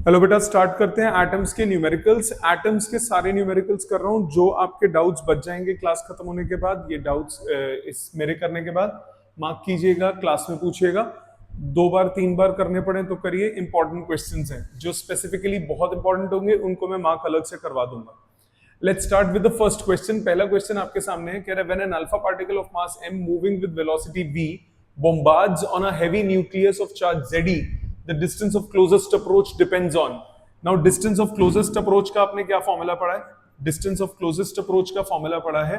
Hello बेटा, start करते हैं एटम्स के न्यूमेरिकल्स। एटम्स के सारे न्यूमेरिकल्स कर रहा हूं, जो आपके डाउट्स बच जाएंगे क्लास खत्म होने के बाद। ये डाउट्स इस मेरे करने के बाद मार्क कीजिएगा, क्लास में पूछिएगा। 2 बार 3 बार करने पड़े तो करिए। इंपॉर्टेंट क्वेश्चंस हैं जो स्पेसिफिकली बहुत इंपॉर्टेंट होंगे, उनको मैं मार्क अलग से करवा दूंगा। Let's start with the first question. पहला क्वेश्चन आपके सामने है, कह रहा है when an alpha particle of mass m moving with velocity v bombards on a heavy nucleus of charge Ze, the distance of closest approach depends on. Now distance of closest approach का आपने क्या formula पढ़ा है? distance of closest approach का formula पढ़ा है,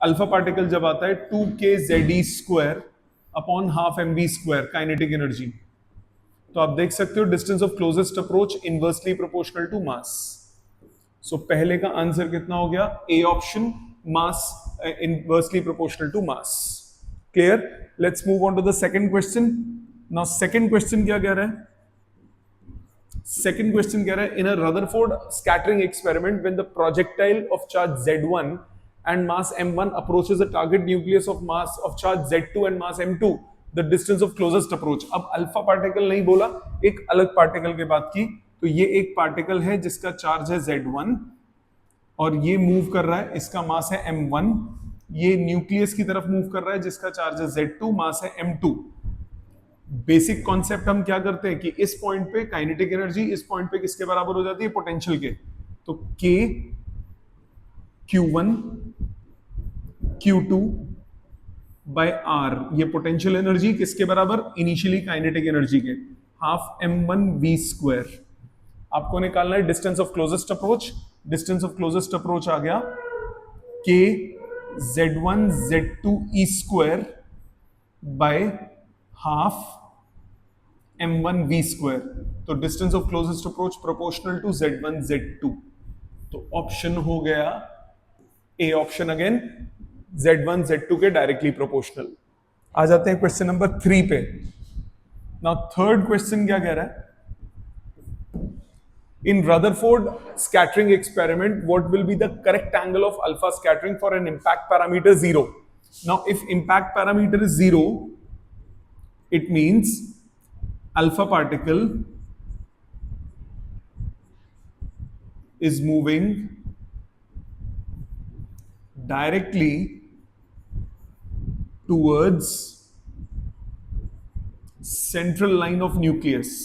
alpha particle जब आता है 2k Ze square upon half mv square kinetic energy. तो आप देख सकते हो distance of closest approach inversely proportional to mass. So पहले का आंसर कितना हो गया? A option, mass inversely proportional to mass. Clear? Let's move on to the second question. Now second question क्या कह रहा है? सेकंड क्वेश्चन कह रहा है in a Rutherford scattering experiment when the projectile of charge Z1 and mass m1 approaches a target nucleus of mass of charge Z2 and mass m2, the distance of closest approach। अब alpha particle नहीं बोला, एक अलग particle की बात की। तो ये एक पार्टिकल है जिसका चार्ज है Z1 और ये मूव कर रहा है, इसका मास है m1। ये न्यूक्लियस की तरफ मूव कर रहा है जिसका चार्ज है Z2, मास है m2। बेसिक कॉन्सेप्ट हम क्या करते हैं कि इस पॉइंट पे काइनेटिक एनर्जी इस पॉइंट पे किसके बराबर हो जाती है? पोटेंशियल के। तो K Q1 Q2 by R, ये पोटेंशियल एनर्जी किसके बराबर? इनिशियली काइनेटिक एनर्जी के, हाफ m1 v स्क्वायर। आपको निकालना है distance of closest approach. Distance of closest approach आ गया K Z1 Z2 e square by half m1 v square. तो distance of closest approach proportional to Z1 Z2। तो option हो गया A option, again Z1 Z2 के directly proportional. आ जाते हैं question number 3 पे। नाउ थर्ड क्वेश्चन क्या कह रहा है? In Rutherford scattering experiment, what will be the correct angle of alpha scattering for an impact parameter 0? Now, if impact parameter is 0, it means alpha particle is moving directly towards central line of nucleus।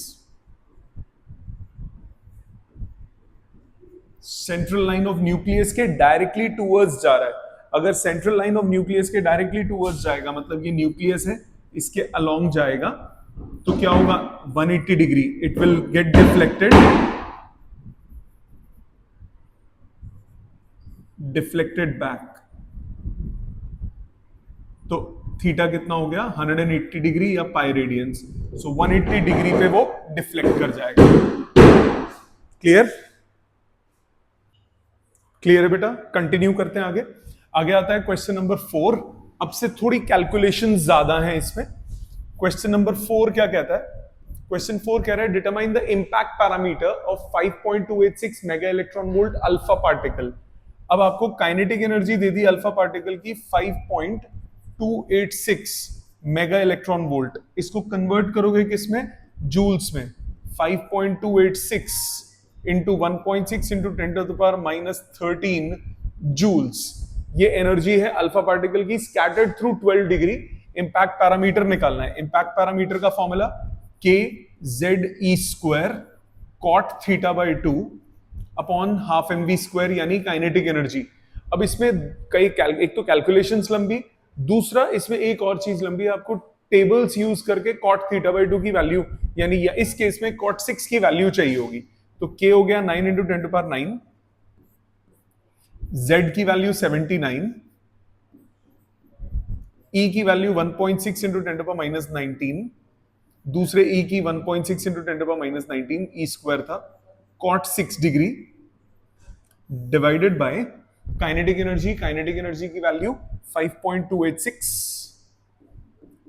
Central line of nucleus के directly towards जा रहा है। अगर central line of nucleus के directly towards जाएगा, मतलब ये nucleus है, इसके अलोंग जाएगा, तो क्या होगा? 180 degree it will get deflected back. तो थीटा कितना हो गया? 180 डिग्री या पाई रेडियंस। सो 180 डिग्री पे वो डिफ्लेक्ट कर जाएगा। क्लियर? क्लियर है बेटा? कंटिन्यू करते हैं आगे। आगे आता है क्वेश्चन नंबर 4। अब से थोड़ी कैलकुलेशन ज्यादा है इसमें। क्वेश्चन नंबर 4 क्या कहता है? क्वेश्चन 4 कह रहा है determine the impact parameter of 5.286 mega electron volt alpha particle. अब आपको काइनेटिक एनर्जी दे दी अल्फा पार्टिकल की 5.286 मेगा इलेक्ट्रॉन वोल्ट। इसको कन्वर्ट करोगे किसमें? जूल्स में। 5.286 इंटू 1.6 इंटू 10⁻⁻13 जूल्स। ये एनर्जी है अल्फा पार्टिकल की scattered through 12 degree. Impact parameter निकालना है। इंपैक्ट पैरामीटर का formula K ZE square cot theta by 2 upon half mv square, यानी काइनेटिक एनर्जी। अब इसमें एक तो कैलकुलेशंस लंबी, दूसरा इसमें एक और चीज लंबी है। आपको टेबल्स यूज करके कॉट थीटा बाई 2 की वैल्यू, यानी इस केस में कॉट 6 की वैल्यू चाहिए होगी। तो K हो गया 9 इंटू 10⁻9, Z की वैल्यू 79, E की वैल्यू 1.6 इंटू 10⁻19, दूसरे E की 1.6 इंटू 10⁻19 E स्क्वायर था, cot 6 degree divided by kinetic energy. Kinetic energy की वैल्यू 5.286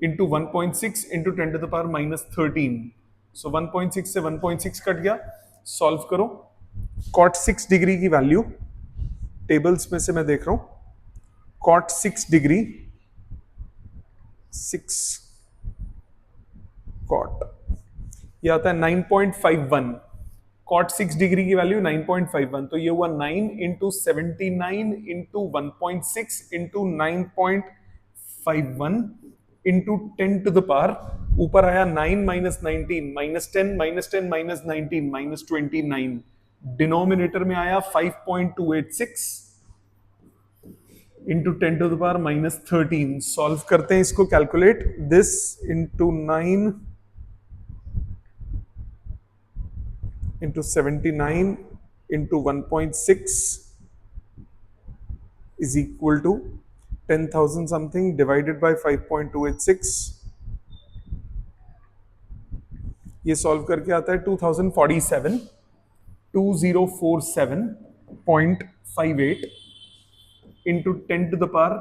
इंटू 1.6 इंटू 10⁻13। सो 1.6 से 1.6 कट गया। सॉल्व करो। कॉट 6 डिग्री की वैल्यू टेबल्स में से मैं देख रहा हूं, कॉट 6 डिग्री 6 कॉट, ये आता है 9.51। कॉट 6 डिग्री की वैल्यू 9.51, तो ये हुआ 9 into 79 into 1.6 into 9.51 into 10 to the power, ऊपर आया 9 minus 19 minus 10 minus 10 minus 19 minus 29, denominator में आया 5.286 into 10 to the power minus 13। Solve करते हैं इसको, calculate this into 9 into 79 into 1.6 is equal to 10,000 something divided by 5.286, ये सॉल्व करके आता है 2047 2047.58 into 10 to the power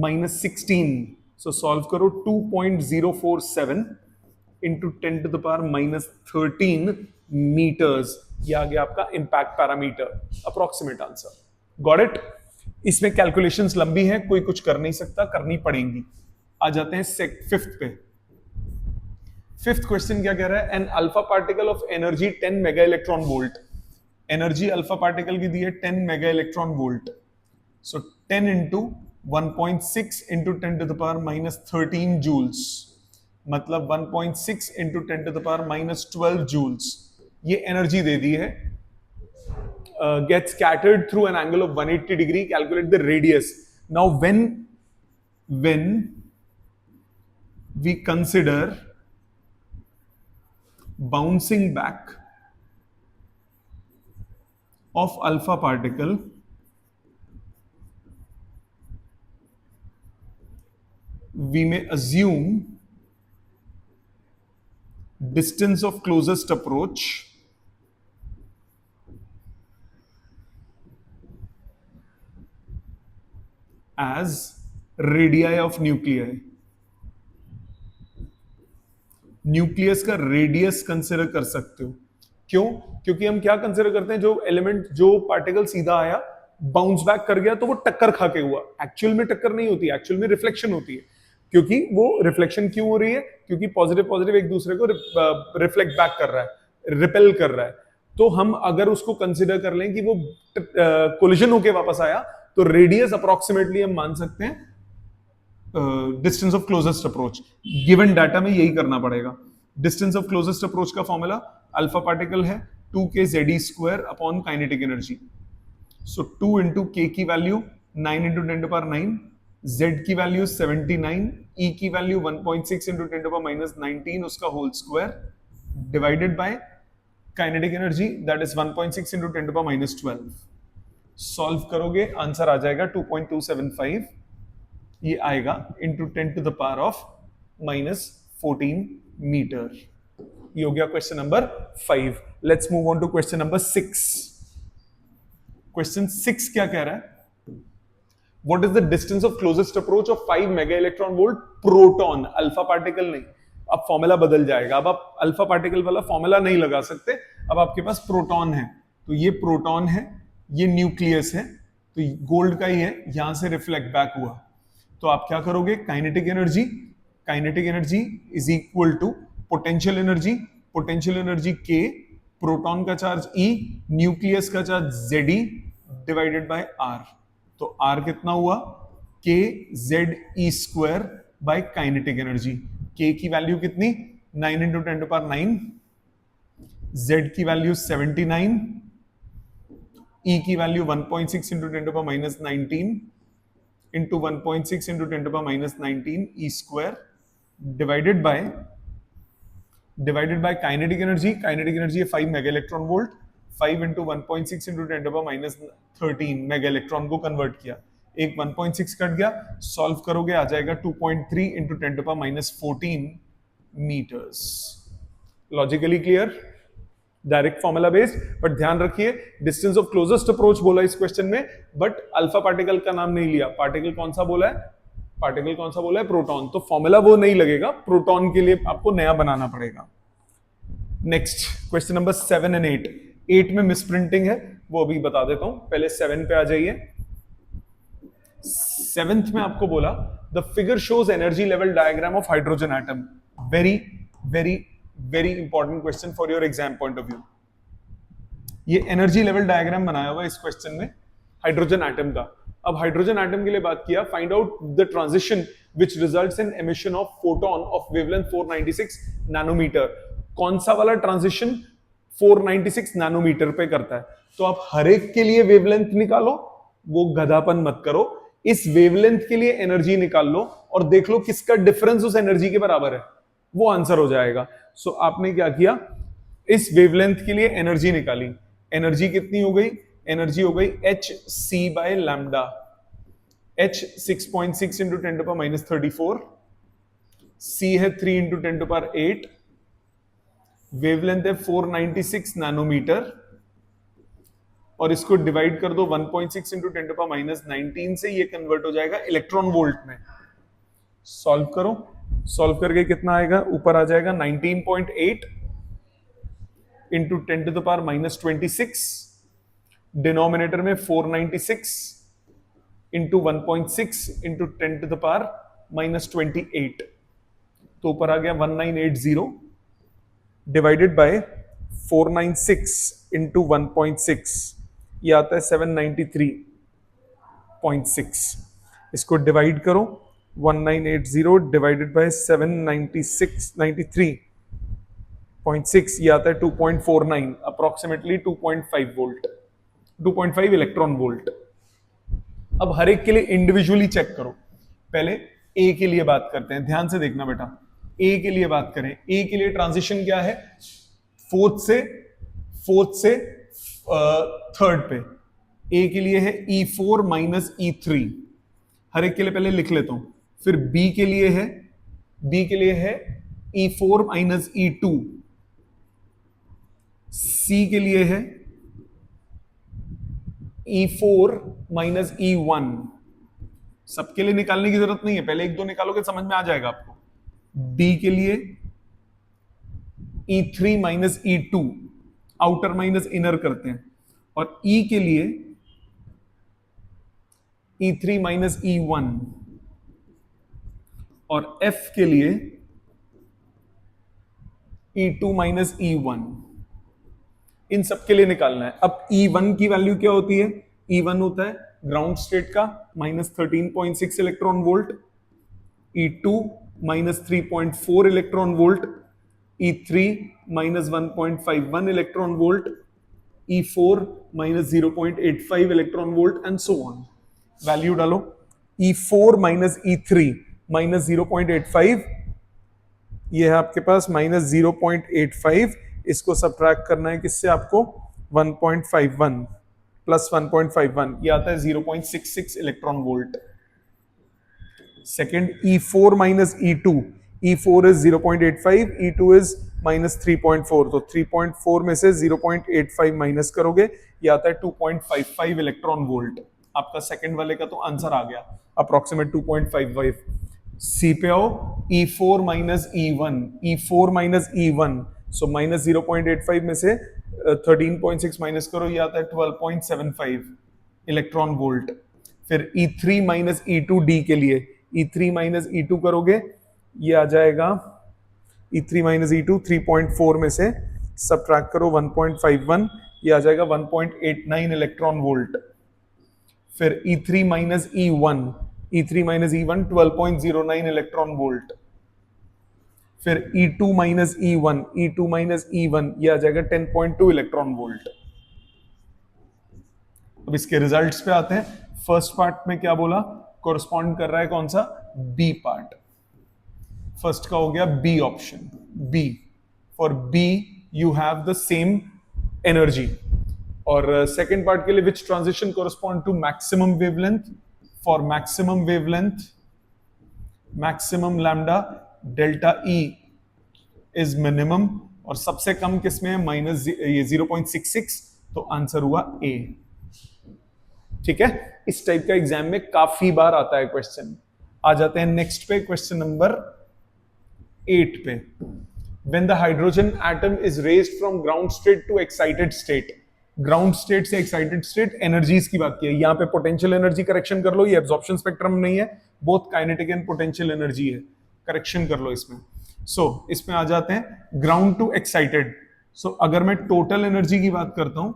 minus 16, so solve करो 2.047 into 10 to the power minus 13 meters. ये आ गया आपका impact parameter, approximate answer. Got it. इसमें कैलकुलेशंस लंबी हैं, कोई कुछ कर नहीं सकता, करनी पड़ेंगी। आ जाते हैं फिफ्थ पे। फिफ्थ क्वेश्चन क्या कह रहा है? An alpha particle of energy 10 mega electron volt, energy alpha particle की दी है 10 mega electron volt, so 10 into 1.6 into 10 to the power minus 13 joules, मतलब 1.6 into 10 to the power minus 12 joules, ये एनर्जी दे दी है। Gets scattered through an angle of 180 degree, calculate the radius. Now when we consider bouncing back of alpha particle, we may assume distance of closest approach as radii of nuclei. Nucleus का radius consider कर सकते हो। क्यों? क्योंकि हम क्या consider करते हैं, जो एलिमेंट, जो पार्टिकल सीधा आया, बाउंस बैक कर गया, तो वो टक्कर खा के हुआ। एक्चुअल में टक्कर नहीं होती, एक्चुअल में रिफ्लेक्शन होती है। क्योंकि वो रिफ्लेक्शन क्यों हो रही है? क्योंकि पॉजिटिव पॉजिटिव एक दूसरे को रिफ्लेक्ट बैक कर रहा है, रिपेल कर रहा है। तो हम अगर उसको कंसिडर कर लें कि वो कोलिजन होके वापस आया, तो रेडियस अप्रोक्सीमेटली हम मान सकते हैं distance of closest approach. Given data में यही करना पड़ेगा। डिस्टेंस ऑफ क्लोजेस्ट अप्रोच का फॉर्मूला अल्फा पार्टिकल है 2k ZE square upon kinetic energy. So 2 into K की value 9 into 10 to power 9, z की वैल्यू 79, e की value 1.6 into 10 to power minus 19 उसका whole square, divided by kinetic energy that is 1.6 into 10 to power minus 12। Solve करोगे answer आ जाएगा 2.275, ये आएगा into 10 to the power of minus 14 meter. ये हो गया question number 5। Let's move on to question number 6। Question 6 क्या कह रहा है? What is the distance of closest approach of 5 mega electron volt proton, alpha particle नहीं। अब फॉर्मूला बदल जाएगा, अब आप अल्फा पार्टिकल वाला फॉर्मूला नहीं लगा सकते, अब आपके पास प्रोटॉन है। तो ये प्रोटॉन है, ये न्यूक्लियस है, तो गोल्ड का ही है, यहां से रिफ्लेक्ट बैक हुआ। तो आप क्या करोगे? Kinetic energy is equal to potential energy K, proton का चार्ज E, न्यूक्लियस का charge ZE divided by R। तो R कितना हुआ? K ZE square by kinetic energy. K की वैल्यू कितनी? 9 इंटू 10 टू पावर 9, Z की वैल्यू 79, E की value 1.6 into 10 to power minus 19 into 1.6 into 10 to power minus 19 E square divided by kinetic energy है 5 mega electron volt, 5 into 1.6 into 10 to power minus 13 mega electron को convert किया, एक 1.6 cut गया, solve करोगे आ जाएगा 2.3 into 10 to power minus 14 meters. Logically clear, direct formula based, but ध्यान रखिए डिस्टेंस ऑफ क्लोजेस्ट अप्रोच बोला इस क्वेश्चन में, बट अल्फा पार्टिकल का नाम नहीं लिया। पार्टिकल कौन सा बोला है? प्रोटॉन। तो फॉर्मूला वो नहीं लगेगा, प्रोटॉन के लिए आपको नया बनाना पड़ेगा। Next question number 7 and 8। 8 में मिसप्रिंटिंग है, वो अभी बता देता हूं, पहले 7 पे आ जाइए। 7th में आपको बोला the figure shows energy level diagram of hydrogen atom. Very very very important question for your exam point of view. ये एनर्जी लेवल डायग्राम बनाया हुआ है इस क्वेश्चन में हाइड्रोजन एटम का। अब हाइड्रोजन एटम के लिए बात किया, find out the transition which results in emission of photon of wavelength 496 nanometer. कौन सा वाला ट्रांजिशन 496 नैनोमीटर पे करता है? तो आप हर एक के लिए वेवलेंथ निकालो, वो गधापन मत करो, इस वेवलेंथ के लिए एनर्जी निकाल लो और देख लो किसका डिफरेंस उस एनर्जी के बराबर है, वो आंसर हो जाएगा। सो आपने क्या किया, इस वेवलेंथ के लिए एनर्जी निकाली। एनर्जी कितनी हो गई? एनर्जी हो गई H C by lambda. H 6.6 into 10 to power minus 34, C है 3 इंटू 10 टू पावर 8, वेवलेंथ है 496 नैनोमीटर और इसको डिवाइड कर दो 1.6 इंटू 10 टू पावर माइनस 19 से, ये कन्वर्ट हो जाएगा इलेक्ट्रॉन वोल्ट में। सॉल्व करो, सॉल्व करके कितना आएगा? ऊपर आ जाएगा 19.8 into 10 to the power minus 26, denominator में 496 into 1.6 into 10 to the power minus 28, तो ऊपर आ गया 1980 डिवाइडेड बाय 496 इंटू 1.6, ये आता है 793.6। इसको डिवाइड करो, 1980 डिवाइडेड बाय 793.6, ये आता है 2.49, अप्रोक्सीमेटली 2.5 वोल्ट, 2.5 इलेक्ट्रॉन वोल्ट। अब हर एक के लिए इंडिविजुअली चेक करो। पहले ए के लिए बात करते हैं, ध्यान से देखना बेटा। ए के लिए बात करें, ए के लिए ट्रांजिशन क्या है? फोर्थ से थर्ड पे। ए के लिए है E4 माइनस E3, हर एक के लिए पहले लिख लेता हूं। फिर बी के लिए है E4 माइनस E2, सी के लिए है E4 माइनस E1। सबके लिए निकालने की जरूरत नहीं है, पहले एक दो निकालोगे समझ में आ जाएगा आपको। डी के लिए E3 minus E2, outer minus inner करते हैं, और ई के लिए E3 माइनस E1, और एफ के लिए E2 माइनस E1। इन सबके लिए निकालना है। अब E1 की वैल्यू क्या होती है? E1 होता है ग्राउंड स्टेट का minus 13.6 electron volt, E2 minus 3.4 electron volt, E3 minus 1.51 electron volt, E4 minus 0.85 electron volt and so on. Value डालो, E4 माइनस E3 माइनस 0.85, ये है आपके पास माइनस 0.85, इसको सब्ट्रैक्ट करना है किससे आपको? 1.51 प्लस 1.51, ये आता है 0.66 electron volt. Second E4 minus E2, E4 is 0.85, E2 is minus 3.4, तो 3.4 में से 0.85 माइनस करोगे, ये आता है 2.55 इलेक्ट्रॉन वोल्ट। आपका सेकंड वाले का तो आंसर आ गया, अप्रोक्सीमेट 2.55। सी पे आओ, E4 minus E1, E4 minus E1, so minus 0.85 में से 13.6 माइनस करो, ये आता है 12.75 इलेक्ट्रॉन वोल्ट। फिर E3 माइनस E2 डी के लिए, E3 माइनस E2 करोगे, ये आ जाएगा E3 माइनस E2, 3.4 में से सब्ट्रैक्ट करो 1.51, ये आ जाएगा 1.89 इलेक्ट्रॉन वोल्ट। फिर E3 minus E1, E3 minus E1 12.09 electron volt. फिर E2 minus E1, E2 minus E1, ये आ जाएगा 10.2 इलेक्ट्रॉन वोल्ट। अब इसके रिजल्ट्स पे आते हैं। फर्स्ट पार्ट में क्या बोला? कोरस्पॉन्ड कर रहा है कौन सा? B part. फर्स्ट का हो गया B option, B. For B you have the same energy. और सेकेंड पार्ट के लिए which transition correspond to maximum wavelength? For maximum wavelength, maximum lambda, delta E is minimum, और सबसे कम किसमें है? माइनस ये 0.66, तो आंसर हुआ ए। ठीक है, इस टाइप का एग्जाम में काफी बार आता है क्वेश्चन। आ जाते हैं नेक्स्ट पे, क्वेश्चन नंबर 8 पे। When the hydrogen atom is raised from ground state to excited state, ground state से एक्साइटेड स्टेट, एनर्जीज की बात की है। यहां पे पोटेंशियल एनर्जी करेक्शन कर लो, ये एब्जॉर्प्शन स्पेक्ट्रम नहीं है, both kinetic and potential energy है, करेक्शन कर लो इसमें। सो इसमें आ जाते हैं ग्राउंड टू एक्साइटेड। सो अगर मैं टोटल एनर्जी की बात करता हूं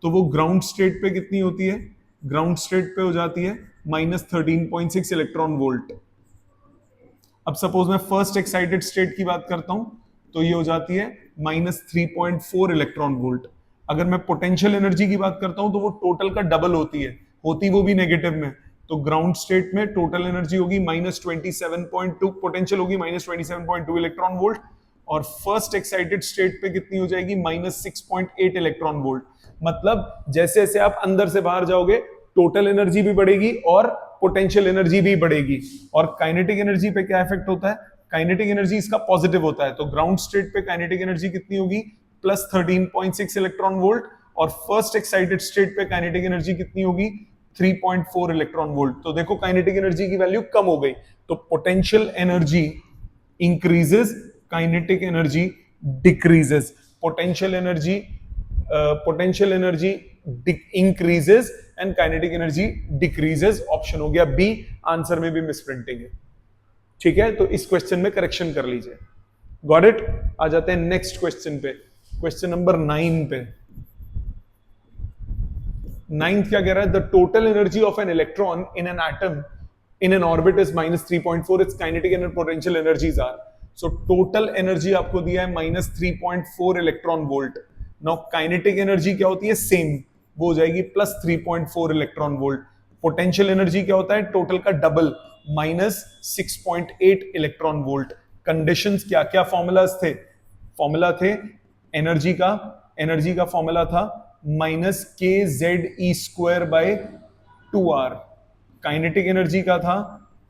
तो वो ग्राउंड स्टेट पे कितनी होती है? ग्राउंड स्टेट पे हो जाती है -13.6 इलेक्ट्रॉन वोल्ट। अब सपोज मैं फर्स्ट एक्साइटेड स्टेट की बात करता हूं तो ये हो जाती है -3.4 इलेक्ट्रॉन वोल्ट। अगर मैं पोटेंशियल एनर्जी की बात करता हूं तो वो टोटल का डबल होती वो भी नेगेटिव में। तो ग्राउंड स्टेट में टोटल एनर्जी होगी -27.2, पोटेंशियल होगी -27.2 इलेक्ट्रॉन वोल्ट, और फर्स्ट एक्साइटेड स्टेट पे कितनी हो जाएगी? -6.8 इलेक्ट्रॉन वोल्ट। मतलब जैसे जैसे आप अंदर से बाहर जाओगे टोटल एनर्जी भी बढ़ेगी और पोटेंशियल एनर्जी भी बढ़ेगी। और काइनेटिक एनर्जी पे क्या इफेक्ट होता है? काइनेटिक एनर्जी इसका पॉजिटिव होता है। तो ग्राउंड स्टेट पे काइनेटिक एनर्जी कितनी होगी? +13.6 इलेक्ट्रॉन वोल्ट, और फर्स्ट एक्साइटेड स्टेट पे काइनेटिक एनर्जी कितनी होगी? 3.4 इलेक्ट्रॉन वोल्ट। तो देखो काइनेटिक एनर्जी की वैल्यू कम हो गई, तो potential energy increases, kinetic energy decreases. Potential energy increases and kinetic energy decreases. Option हो गया बी। आंसर में भी मिसप्रिंटिंग है, ठीक है? तो इस क्वेश्चन में करेक्शन कर लीजिए। Got it? आ जाते हैं नेक्स्ट क्वेश्चन पे, क्वेश्चन नंबर 9 पे। 9th क्या कह रहा है? The total energy of an electron in an atom in an orbit is -3.4, its kinetic and potential energies are. So total energy आपको दिया है -3.4 electron volt. Now kinetic energy क्या होती है? सेम, वो हो जाएगी +3.4 इलेक्ट्रॉन वोल्ट। पोटेंशियल एनर्जी क्या होता है? टोटल का डबल, -6.8 इलेक्ट्रॉन वोल्ट। कंडीशंस क्या क्या फॉर्मूलाज थे? फॉर्मूला थे एनर्जी का फॉर्मूला था -kZe²/2r। काइनेटिक एनर्जी का था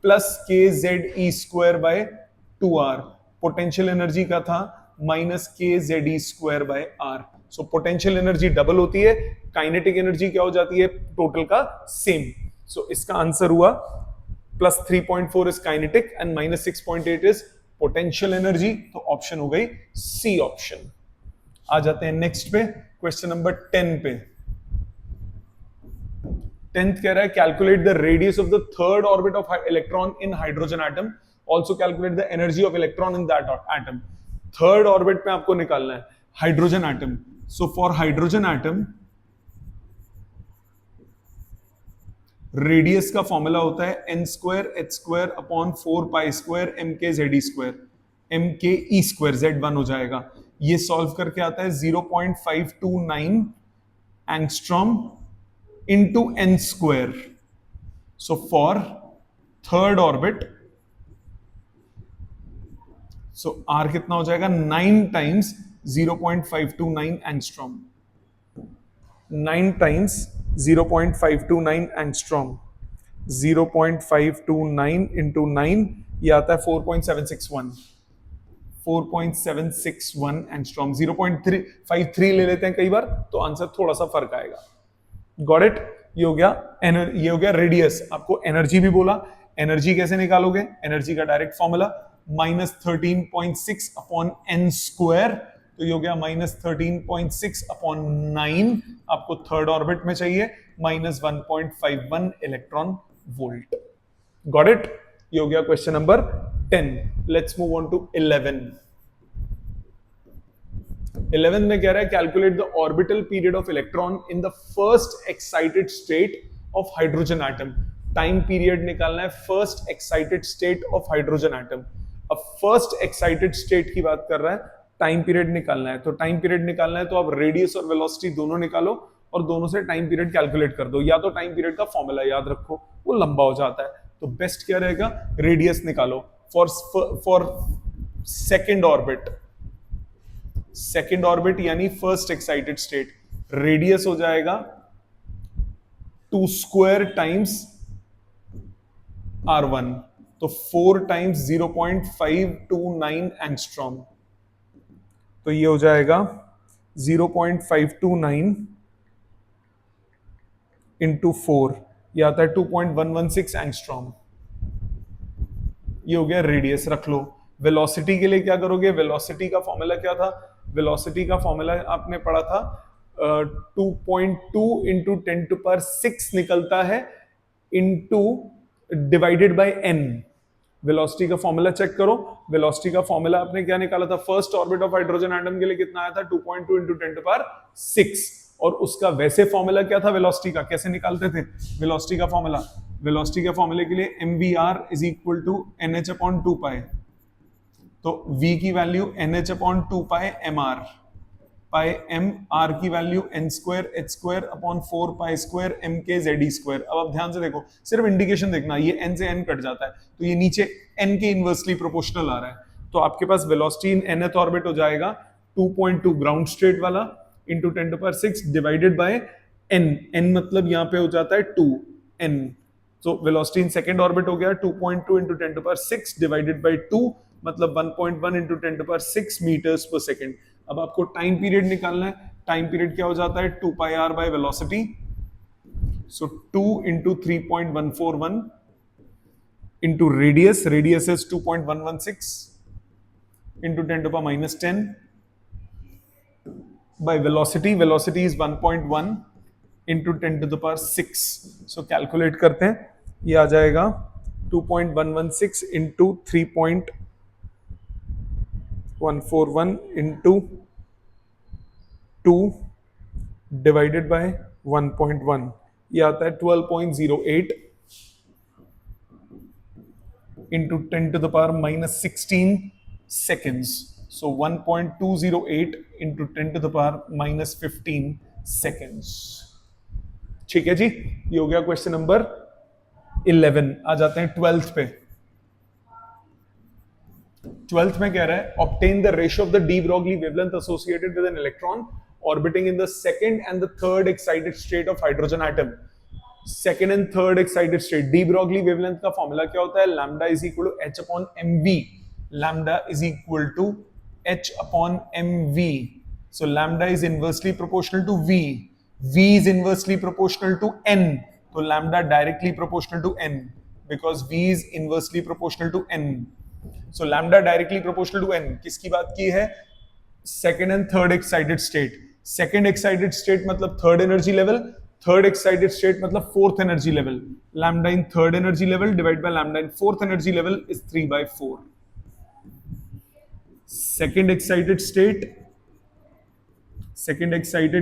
+kZe²/2r। पोटेंशियल एनर्जी का था -kZe²/r। So potential energy double होती है, काइनेटिक एनर्जी क्या हो जाती है? टोटल का सेम। सो इसका आंसर हुआ +3.4 is kinetic and -6.8 is potential energy. तो ऑप्शन हो गई सी ऑप्शन। आ जाते हैं नेक्स्ट पे, क्वेश्चन नंबर 10 पे। 10th कह रहा है calculate the radius of the third orbit of electron in hydrogen atom, also calculate the energy of electron in that atom. Third orbit में आपको निकालना है hydrogen atom. So for hydrogen atom radius का formula होता है n²h²/4π² mkZe², mke² Z1 हो जाएगा। ये सॉल्व करके आता है 0.529 angstrom into n²। so for third orbit, so r कितना हो जाएगा? 9 times 0.529 angstrom. 9 times 0.529 angstrom, 0.529 into 9 ये आता है 4.761 एंगस्ट्रॉम। 0.353 ले लेते हैं कई बार, तो आंसर थोड़ा सा फर्क आएगा। Got it? ये हो गया रेडियस। आपको एनर्जी भी बोला, एनर्जी कैसे निकालोगे? एनर्जी का डायरेक्ट फॉर्मूला -13.6/n²। तो ये हो गया -13.6/9। आपको थर्ड ऑर्बिट में चाहिए -1.51 इलेक्ट्रॉन वोल्ट। Got it? ये हो गया question number 10। Let's move on to 11। 11 में कह रहा है calculate the orbital period of electron in the first excited state of hydrogen atom. Time period निकालना है first excited state of hydrogen atom. अब फर्स्ट एक्साइटेड स्टेट की बात कर रहा है, टाइम पीरियड निकालना है। तो टाइम पीरियड निकालना है तो आप रेडियस और वेलोसिटी दोनों निकालो और दोनों से टाइम पीरियड कैलकुलेट कर दो। या तो टाइम पीरियड का फॉर्मूला याद रखो, वो लंबा हो जाता है, तो बेस्ट क्या रहेगा? रेडियस निकालो फॉर सेकेंड ऑर्बिट यानी फर्स्ट एक्साइटेड स्टेट। रेडियस हो जाएगा 2² टाइम्स r1, तो 4 टाइम्स 0.529 एंगस्ट्रॉम। तो ये हो जाएगा 0.529 इंटू 4, ये आता है 2.116 एंगस्ट्रॉम। ये हो गया रेडियस, रख लो। वेलोसिटी के लिए क्या करोगे? वेलोसिटी का फॉर्मूला क्या था? वेलोसिटी का फॉर्मूला आपने पढ़ा था 2.2 इंटू 10⁶ निकलता है into divided by n। Velocity का फॉर्मूला चेक करो। वेलोसिटी का फॉर्मूला आपने क्या निकाला था? First orbit of hydrogen atom के लिए कितना आया था? 2.2 इंटू 10⁶, और उसका वैसे फॉर्मूला क्या था वेलोसिटी का, कैसे निकालते थे वेलोसिटी का फॉर्मूला? वेलोसिटी के फॉर्मूले के लिए mvr is equal to nh upon 2 pi, तो v की value nh upon 2 pi mr, pi m, r की value n square h square upon 4 pi square m के z स्क्वायर। अब आप ध्यान से देखो, सिर्फ इंडिकेशन देखना, ये n से n कट जाता है तो ये नीचे n के इनवर्सली प्रोपोर्शनल आ रहा है, तो आपके पास वेलोसिटी इन nth ऑर्बिट हो जाएगा 2.2 ग्राउंड स्टेट वाला इंटू 10⁶ डिवाइडेड बाय n मतलब यहाँ पे हो जाता है 2n, तो वेलोसिटी इन सेकंड ऑर्बिट हो गया 2.2 इंटू 10⁶ डिवाइडेड बाय 2 मतलब 1.1 इंटू 10⁶ मीटर्स पर सेकंड। अब आपको टाइम पीरियड निकालना है, टाइम पीरियड क्या हो जाता है 2 pi r by velocity, so 2 into 3.141 into radius, radius is 2.116 into 10⁻10 by velocity, velocity is 1.1 into 10⁶, so calculate करते हैं, ये आ जाएगा 2.116 into 3.141 into 2 divided by 1.1, ये आता है 12.08 into 10⁻16 seconds, so 1.208 into 10⁻15 seconds। ठीक है जी, ये हो गया क्वेश्चन नंबर 11। आ जाते हैं 12th पे। 12th में कह रहा है obtain the ratio of the de Broglie wavelength associated with an electron orbiting in the second and the third excited state of hydrogen atom। Second and third excited state, de Broglie wavelength का formula क्या होता है? Lambda is equal to h upon mv, lambda is equal to h upon mv, so lambda is inversely proportional to v, v is inversely proportional to n, तो lambda directly proportional to n because v is inversely proportional to n, so lambda directly proportional to n। किसकी बात की है? Second and third excited state. Second excited state मतलब third energy level, third excited state मतलब fourth energy level, lambda in third energy level divide by lambda in fourth energy level is 3/4। Second excited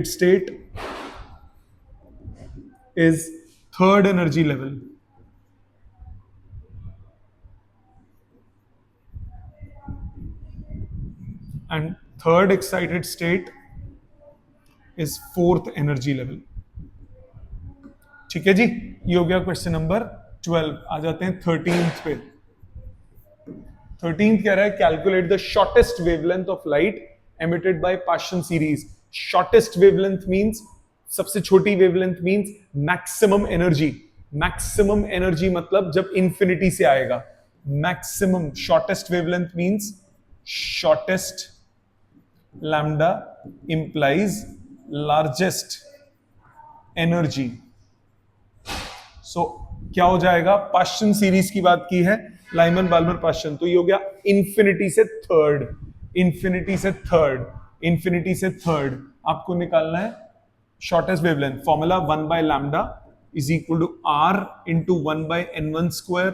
state is third energy level, and third excited state is fourth energy level। ठीक है जी, ये हो गया question number 12। आ जाते हैं 13th पे। 13th कह रहा है calculate the shortest wavelength of light emitted by partial series. Shortest wavelength means सबसे छोटी wavelength means maximum energy. Maximum energy मतलब जब इंफिनिटी से आएगा, maximum. Shortest wavelength means shortest, lambda implies largest energy. So क्या हो जाएगा? पार्शियल सीरीज की बात की है, लाइमन बाल्मर पार्शियल, तो ये हो गया इंफिनिटी से थर्ड, इंफिनिटी से थर्ड, इंफिनिटी से थर्ड। आपको निकालना है shortest wavelength. Formula 1/λ is equal to r into 1/n1 square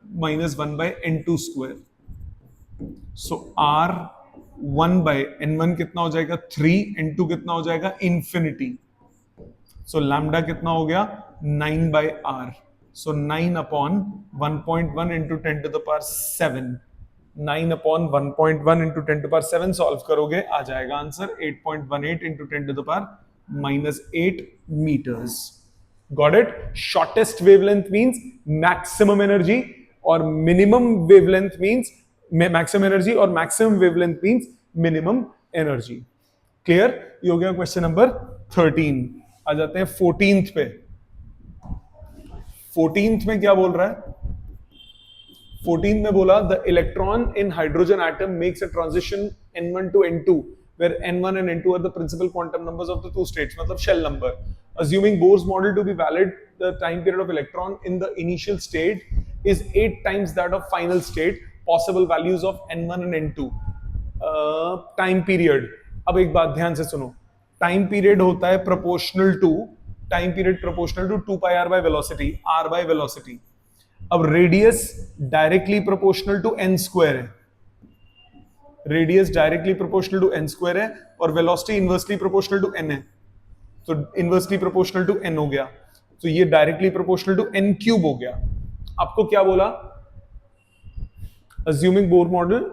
minus 1/n2 square. So r 1/n1 कितना हो जाएगा? 3, n2 कितना हो जाएगा? इंफिनिटी। सो लैम्डा कितना हो गया? 9/r। So 9 upon 1.1 into 10⁻7, 9 upon 1.1 into 10⁻7 solve करोगे, आ जाएगा answer 8.18 into 10⁻−8 metres. Got it? Shortest wavelength means maximum energy और minimum wavelength means maximum energy और maximum wavelength means minimum energy. Clear? ये हो गया क्वेश्चन नंबर 13। आ जाते हैं 14th पे। 14th में क्या बोल रहा है? 14th में बोला the electron in hydrogen atom makes a transition n1 to n2 where n1 and n2 are the principal quantum numbers of the two states, मतलब shell number. Assuming Bohr's model to be valid, the time period of electron in the initial state is 8 times that of final state. Possible values of n1 and n2. Time period. अब एक बात ध्यान से सुनो, time period होता है proportional to, time period proportional to 2 pi r by velocity, r by velocity. अब radius directly proportional to n square है, radius directly proportional to n square है और velocity inversely proportional to n है। तो inversely proportional to n हो गया, तो ये directly proportional to n cube हो गया। आपको क्या बोला, assuming Bohr model,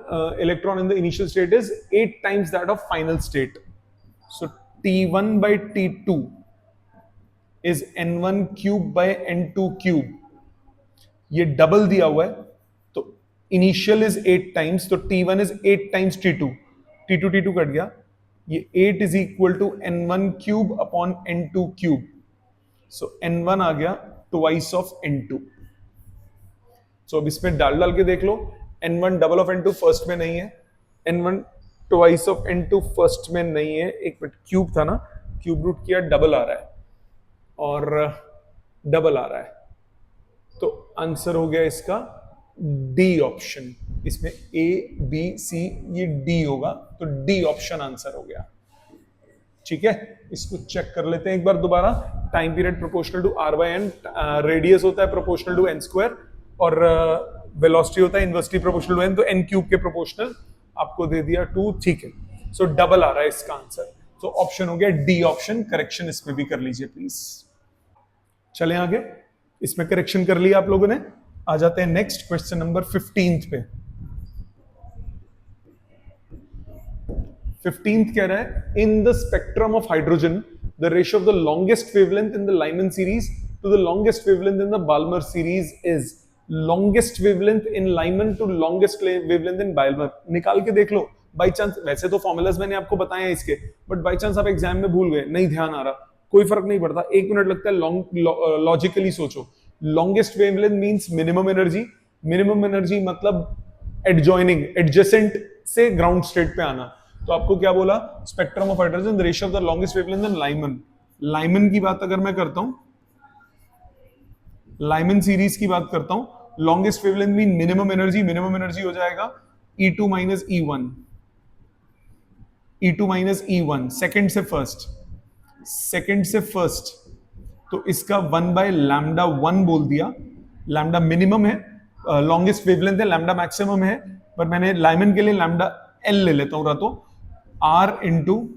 electron in the initial state is 8 times that of final state. So T1 by T2 is N1 cube by N2 cube. ये डबल दिया हुआ है, तो इनिशियल इज 8 टाइम्स, तो T1 is 8 times T2, T2 cut गया, ये 8 is equal to N1 cube upon N2 cube, so N1 आ गया ट्वाइस ऑफ N2। सो अब इसमें डाल के देख लो, N1 double of N2 first में नहीं है, N1 twice of N2 first में नहीं है, एक मिनट क्यूब था ना, क्यूब रूट किया, डबल आ रहा है और डबल आ रहा है, तो आंसर हो गया इसका डी ऑप्शन। इसमें ए बी सी ये डी होगा, तो डी ऑप्शन आंसर हो गया। ठीक है, इसको चेक कर लेते हैं एक बार दोबारा। Time period proportional to r by n, radius होता है प्रोपोर्शनल टू एन स्क्वायर, और वेलोसिटी होता है इनवर्सली प्रोपोर्शनल टू एन, तो एन क्यूब के प्रोपोर्शनल आपको दे दिया 2। ठीक है, सो डबल आ रहा है इसका आंसर, तो ऑप्शन हो गया डी ऑप्शन। करेक्शन इसमें भी कर लीजिए प्लीज। चलें आगे, इसमें करेक्शन कर लिया आप लोगों ने। आ जाते हैं नेक्स्ट क्वेश्चन नंबर 15 पे। 15 कह रहा है, in the spectrum of hydrogen the ratio of the longest wavelength in the Lyman series to the longest wavelength in the Balmer series is. Longest wavelength in Lyman to longest wavelength in Balmer निकाल के देख लो। By chance, वैसे तो formulas मैंने आपको बताए हैं इसके, बट बाई चांस आप एग्जाम में भूल गए, नहीं ध्यान आ रहा, कोई फर्क नहीं पड़ता, 1 मिनट लगता है। लॉजिकली सोचो, longest wavelength means minimum energy, minimum energy मतलब एडजॉइनिंग, एडजेसेंट से ग्राउंड स्टेट पे आना। तो आपको क्या बोला, spectrum of hydrogen, the ratio of the longest wavelength in Lyman. Lyman की बात अगर मैं करता हूं, लाइमन सीरीज की बात करता हूं, longest wavelength mean minimum energy हो जाएगा E2 minus E1, E2 minus E1, second से फर्स्ट, तो इसका 1 बाय लैम्डा 1 बोल दिया। लैम्डा मिनिमम है, लॉन्गेस्ट वेवलेंथ है, लैम्डा मैक्सिमम है, पर मैंने लाइमन के लिए लैम्डा L ले लेता हूं, तो R into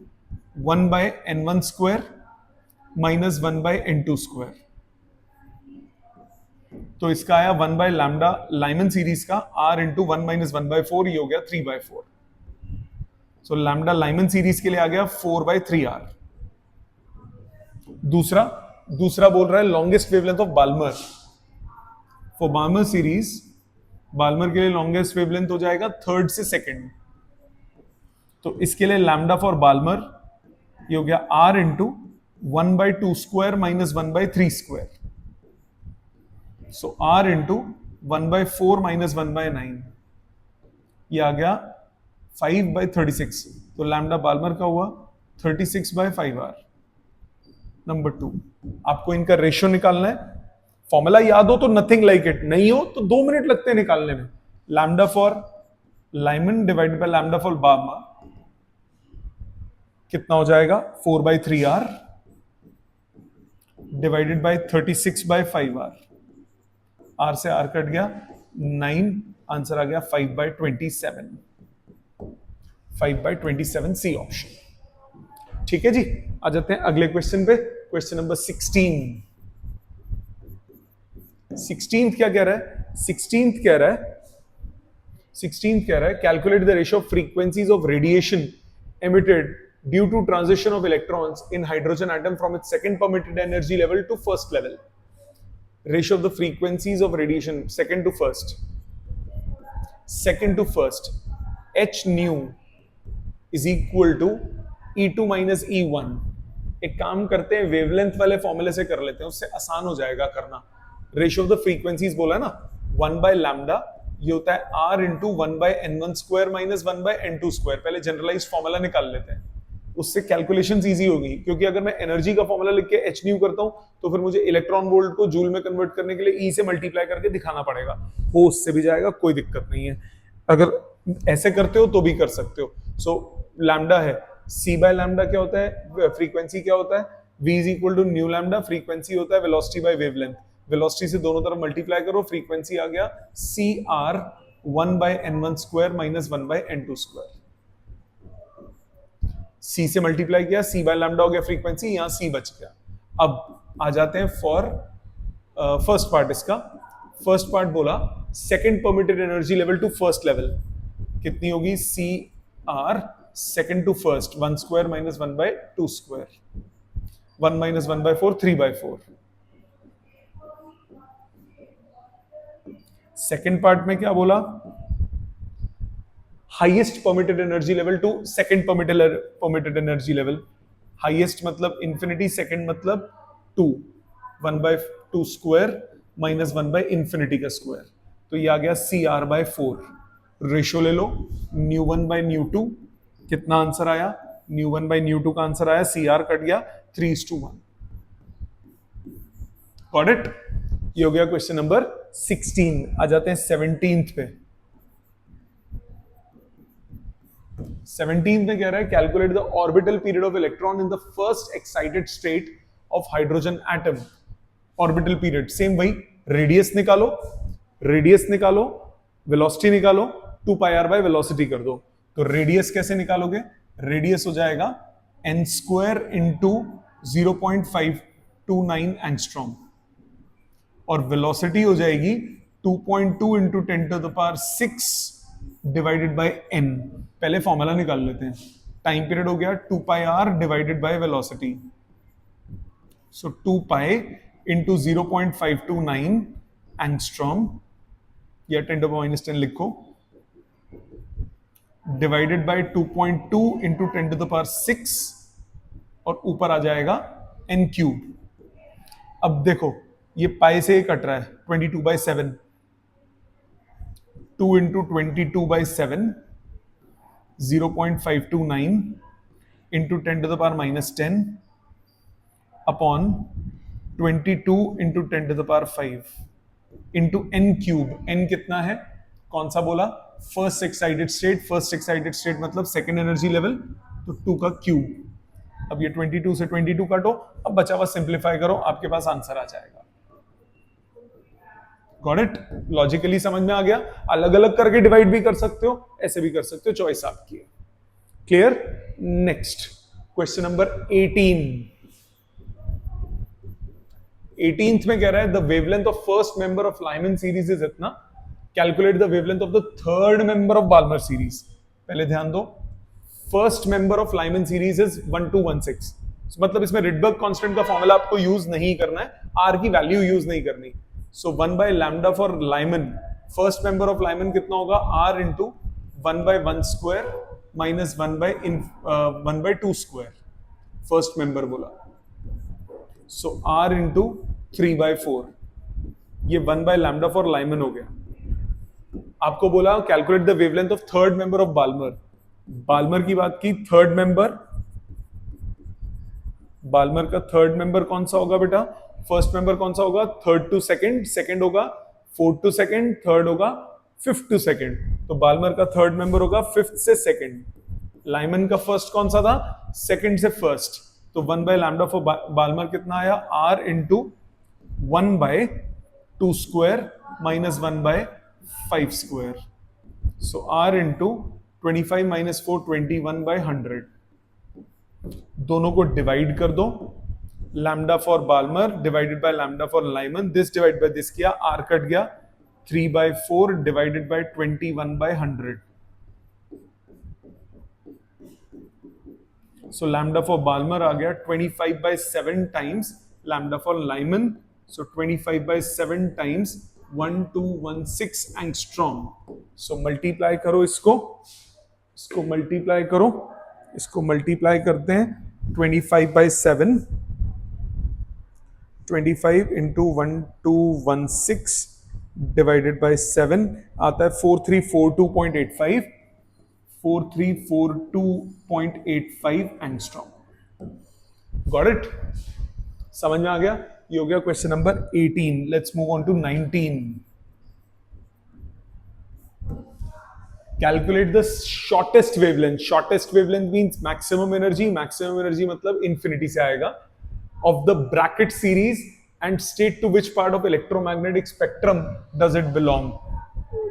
1 by N1 square minus 1 by N2 square, तो इसका आया 1 बाय लैम्डा लाइमन सीरीज का, R इंटू 1 माइनस 1 बाय 4, ये हो गया 3 by 4। So lambda Lyman series के लिए आ गया 4 बाय 3R। दूसरा बोल रहा है longest wavelength of Balmer. For Balmer series, Balmer के लिए लॉन्गेस्ट वेवलेंथ हो जाएगा थर्ड से सेकंड, तो इसके लिए लैम्डा फॉर बाल्मर ये हो गया R into 1 by 2 square minus 1 by 3 square, so R into 1 by 4 minus 1 by 9, ये आ गया 5 बाय 36, तो लैम्डा बाल्मर का हुआ 36 बाय 5R। नंबर 2, आपको इनका रेशियो निकालना है। फॉर्मूला याद हो तो नथिंग लाइक इट, नहीं हो तो 2 मिनट लगते हैं निकालने में। Lambda for Lyman divided by lambda for Balmer कितना हो जाएगा, 4 by 3R divided by 36 by 5R, R से R कट गया 9, आंसर आ गया 5 बाय 27, 5 बाय 27 सी ऑप्शन। ठीक है जी, आ जाते हैं अगले क्वेश्चन पे, क्वेश्चन नंबर 16। 16 क्या कह रहा है, 16 कह रहा है calculate the ratio of frequencies of radiation emitted due to transition of electrons in hydrogen atom from its second permitted energy level to first level. Ratio of the frequencies of radiation second to first, H nu is equal to E2 minus E1। एक काम करते हैं, wavelength वाले फॉर्मूले से कर लेते हैं, उससे आसान हो जाएगा करना। रेशियो ऑफ द फ्रीक्वेंसीज बोला है ना, 1 बाय लैम्डा, ये होता है R into 1 by N1 square minus 1 by N2 square. पहले जनरलाइज फॉर्मूला निकाल लेते हैं, उससे कैलकुलेशंस इजी होगी, क्योंकि अगर मैं एनर्जी का फॉर्मूला लिख के H न्यू करता हूं तो फिर मुझे इलेक्ट्रॉन वोल्ट को जूल में कन्वर्ट करने के लिए E से मल्टीप्लाई करके दिखाना पड़ेगा। वो उससे भी जाएगा, कोई दिक्कत नहीं है। अगर ऐसे करते हो तो भी कर सकते हो। सो लैम्डा है, C बाय लैम्डा क्या होता है, फ्रीक्वेंसी क्या होता है, V is equal to nu lambda, frequency होता है वेलोसिटी बाय वेवलेंथ। वेलोसिटी से दोनों तरफ मल्टीप्लाई करो, फ्रीक्वेंसी आ गया CR 1 by N1 square minus 1 by N2 square. C से मल्टीप्लाई किया, सी बाय लैम्डा हो गया फ्रीक्वेंसी, यहां सी बच गया। अब आ जाते हैं फॉर फर्स्ट पार्ट। इसका फर्स्ट पार्ट बोला second permitted energy level to first level कितनी होगी, c r second to first, 1 square minus 1 by 2 square, 1 minus 1 by 4, 3 by 4। Second part में क्या बोला, highest permitted energy level to second permitted energy level. Highest मतलब infinity, second मतलब 2, 1 by 2 square minus 1 by infinity का square, तो ये आ गया सी आर बाय 4। रेशो ले लो, न्यू 1 बाय न्यू 2, कितना आंसर आया, न्यू 1 बाय न्यू 2 का आंसर आया, सी आर कट गया 3:1। Got it. ये हो गया क्वेश्चन नंबर 16। आ जाते हैं 17th पे। 17th में कह रहा है calculate the orbital period of electron in the first excited state of hydrogen atom. Orbital period same वही, रेडियस निकालो, रेडियस निकालो, वेलोसिटी निकालो, 2 पाई आर बाय वेलोसिटी कर दो। तो रेडियस कैसे निकालोगे, रेडियस हो जाएगा n स्क्वायर इंटू 0.529 एंगस्ट्रॉम, और वेलोसिटी हो जाएगी 2.2 into 10 to the power 6 divided by n। पहले फॉर्मूला निकाल लेते हैं। टाइम पीरियड हो गया 2 pi R divided by velocity, so 2 pi into 0.529 angstrom या 10 टू द पावर -10 लिखो, divided by 2.2 into 10 to the power 6, और ऊपर आ जाएगा n क्यूब। अब देखो ये पाई से कट रहा है, 22/7, 2 into 22/7, 0.529 into 10 to the power -10 upon 22 into 10 to the power 5 into n cube. n कितना है, कौन सा बोला, first excited state. First excited state मतलब सेकेंड एनर्जी लेवल, तो 2 का क्यूब। अब ये 22 से 22 काटो, अब बचा हुआ सिंप्लीफाई करो, आपके पास आंसर आ जाएगा। Got it. लॉजिकली समझ में आ गया। अलग अलग करके डिवाइड भी कर सकते हो, ऐसे भी कर सकते हो, चॉइस आपकी है। Clear. Next question number 18। 18th में कह रहा है the wavelength of first member of Lyman series is इतना, calculate the wavelength of the third member of Balmer series. पहले ध्यान दो, first member of Lyman series is 1216, मतलब इसमें रिडबर्ग कांस्टेंट का फॉर्मूला आपको यूज नहीं करना है, आर की वैल्यू यूज नहीं करनी। So 1 by lambda for Lyman, first member of Lyman कितना होगा, R into 1 by 1 square minus 1 by 2 square, first member बोला। सो r इंटू 3/4, ये 1 बाय लैम्डा फॉर लाइमन हो गया। आपको बोला calculate the wavelength of third member of Balmer. Balmer की बात की, थर्ड मेंबर, बाल्मर का थर्ड मेंबर कौन सा होगा बेटा, फर्स्ट मेंबर कौन सा होगा, थर्ड टू सेकंड, सेकंड होगा फोर्थ टू सेकंड, थर्ड होगा फिफ्थ टू सेकंड, तो बाल्मर का थर्ड मेंबर होगा फिफ्थ से सेकंड। लाइमन का फर्स्ट कौन सा था, सेकंड से फर्स्ट, तो 1 बाय लैम्डा फॉर बाल्मर कितना आया, r into 1 by 2 square minus 1 by 5 square, so r into 25 minus 4 21 by 100। दोनों को डिवाइड कर दो, lambda for Balmer divided by lambda for Lyman, this divide by this किया, r cut गया, 3/4 divided by 21 by 100। So lambda for Balmer आ गया 25/7 times lambda for Lyman, so 25/7 times 1216 angstrom। So multiply करो इसको multiply करो, इसको multiply करते हैं 25/7, 25 into 1216 divided by 7 आता है 4342.85, 4342.85 एंगस्ट्रॉम। गॉट इट, समझ में आ गया। ये हो गया question number 18। Let's move on to 19। Calculate the shortest wavelength. Shortest wavelength means maximum energy, maximum energy मतलब इंफिनिटी से आएगा, of the Brackett series and state to which part of electromagnetic spectrum does it belong.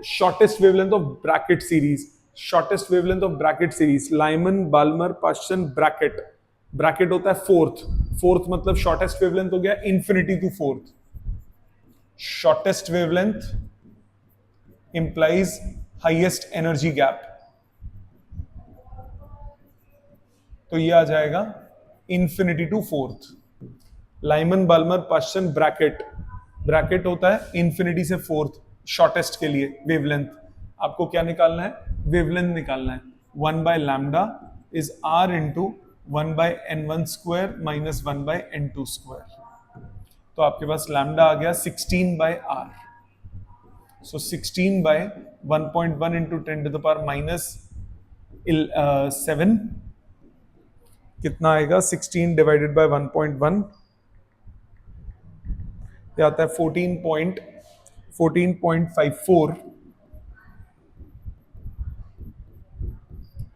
Shortest wavelength of Brackett series, shortest wavelength of Brackett series, Lyman, Balmer, Paschen, Brackett. Brackett होता है fourth, fourth मतलब shortest wavelength हो गया infinity to fourth. Shortest wavelength implies highest energy gap, तो ये आ जाएगा infinity to fourth. Lyman, Balmer, Paschen, Brackett. Brackett होता है इंफिनिटी से फोर्थ, शॉर्टेस्ट के लिए वेवलेंथ। आपको क्या निकालना है? वेवलेंथ निकालना है। 1 by lambda is r into 1 by n1 square minus 1 by n2 square. तो आपके पास लैम्डा आ गया 16 by r. So 16 by 1.1 into 10 to the power minus 7, कितना आएगा? 16 डिवाइडेड बाय 1.1, ये आता है 14.54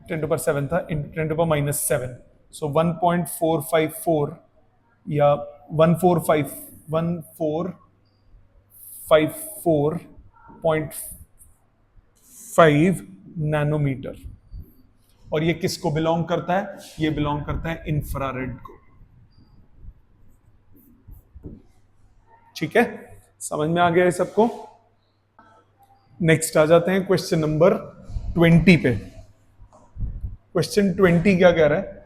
10 टू पावर 7 था, 10 टू पावर माइनस 7। सो 1.454 या 1454.5 नैनोमीटर। और ये किसको बिलोंग करता है? ये बिलोंग करता है इंफ्रारेड को। ठीक है, समझ में आ गया है सबको? नेक्स्ट आ जाते हैं क्वेश्चन नंबर 20 पे। क्वेश्चन 20 क्या कह रहा है?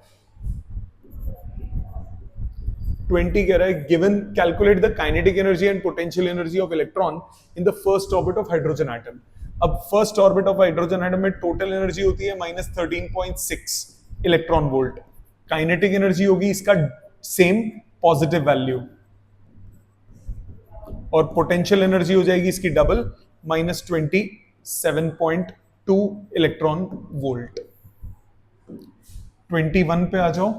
20 कह रहा है given calculate the kinetic energy and potential energy of electron in the first orbit of hydrogen atom. अब first orbit of hydrogen atom में टोटल एनर्जी होती है -13.6 इलेक्ट्रॉन वोल्ट। काइनेटिक एनर्जी होगी इसका सेम पॉजिटिव वैल्यू, और potential energy हो जाएगी इसकी डबल -27.2 इलेक्ट्रॉन वोल्ट। 21 पे आ जाओ।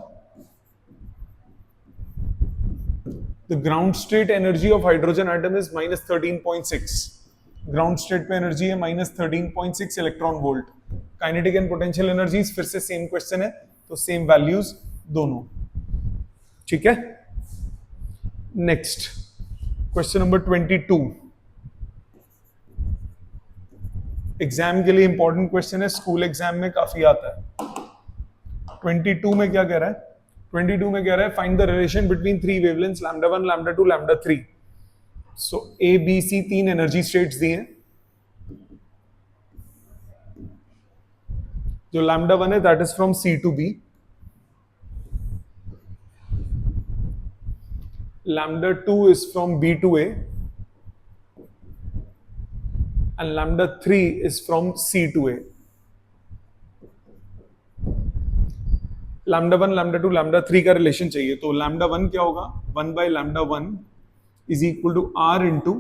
The ground state energy of hydrogen atom is -13.6। Ground state पे एनर्जी है -13.6 electron volt. Kinetic and potential energies फिर से सेम क्वेश्चन है, तो सेम वैल्यूज दोनों। ठीक है, नेक्स्ट क्वेश्चन नंबर 22। एग्जाम के लिए इंपॉर्टेंट क्वेश्चन है, स्कूल एग्जाम में काफी आता है। 22 में क्या कह रहा है? 22 में कह रहा है find the relation between three wavelengths lambda 1, lambda 2, lambda 3। So A B C तीन एनर्जी स्टेट्स दिए हैं। जो लैम्डा 1 है that is from C to B, lambda 2 is from B to A, and lambda 3 is from C to A. lambda 1, lambda 2, lambda 3 का relation चाहिए, तो lambda 1 क्या होगा? 1 by lambda 1 is equal to R into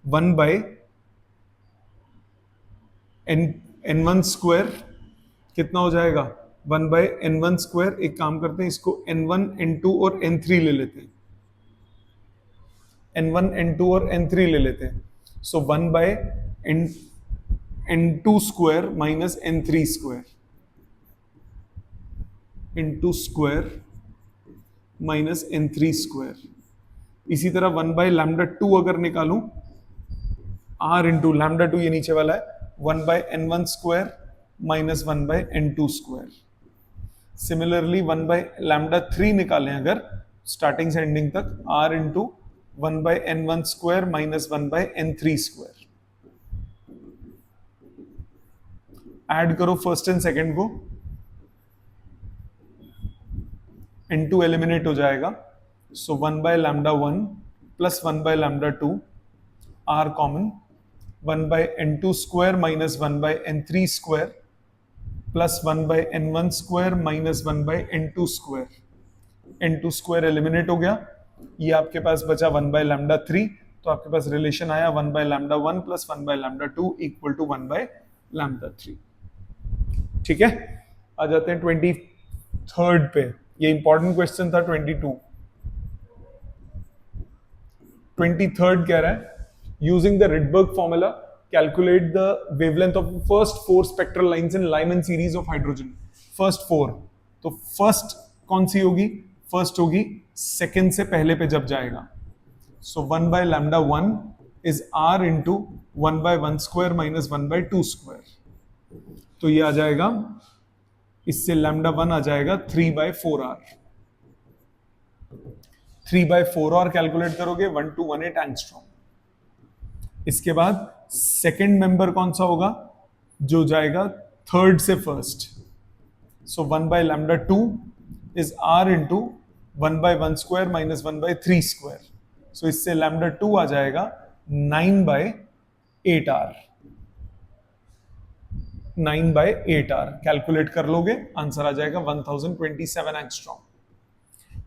1 by n1 square. कितना हो जाएगा? 1 by n1 square. एक काम करते हैं, इसको n1, n2 और n3 ले लेते हैं। n1, n2 और n3 ले लेते हैं। So 1 by n2 square minus n3 square, n2 square minus n3 square. इसी तरह 1 बाय लैम्डा 2 अगर निकालूं, r इंटू लैम्डा 2 ये नीचे वाला है, 1 by n1 square minus 1 by n2 square. Similarly 1 by lambda 3 निकालें अगर स्टार्टिंग से एंडिंग तक, r into 1 by n1 square minus 1 by n3 square. Add करो फर्स्ट एंड सेकंड को, n2 एलिमिनेट हो जाएगा। So 1 by lambda 1 plus 1 by lambda 2, r common, 1 by n2 square minus 1 by n3 square plus 1 by n1 square minus 1 by n2 square. n2 square eliminate हो गया, ये आपके पास बचा 1 by lambda 3, तो आपके पास रिलेशन आया 1 by lambda 1 plus 1 by lambda 2 equal to 1 by lambda 3। ठीक है, आ जाते हैं 23rd पे। ये इंपॉर्टेंट क्वेश्चन था 22। 23rd कह रहा है using the Rydberg formula calculate the wavelength of first 4 spectral lines in Lyman series of hydrogen. First 4, तो फर्स्ट कौन सी होगी? फर्स्ट होगी सेकेंड से पहले पे जब जाएगा। So 1 by lambda 1 is r into 1 by 1 square minus 1 by 2 square. तो ये आ जाएगा, इससे लैम्डा 1 आ जाएगा 3/4r। 3/4r कैलकुलेट करोगे 1218 एंगस्ट्रॉम। इसके बाद सेकंड मेंबर कौन सा होगा, जो जाएगा थर्ड से first. So 1/λ2 is r into 1/1² minus 1/3 square. So इससे λ2 आ जाएगा 9/8r। 9/8r कैलकुलेट कर लोगे, आंसर आ जाएगा 1027 एंगस्ट्रॉम।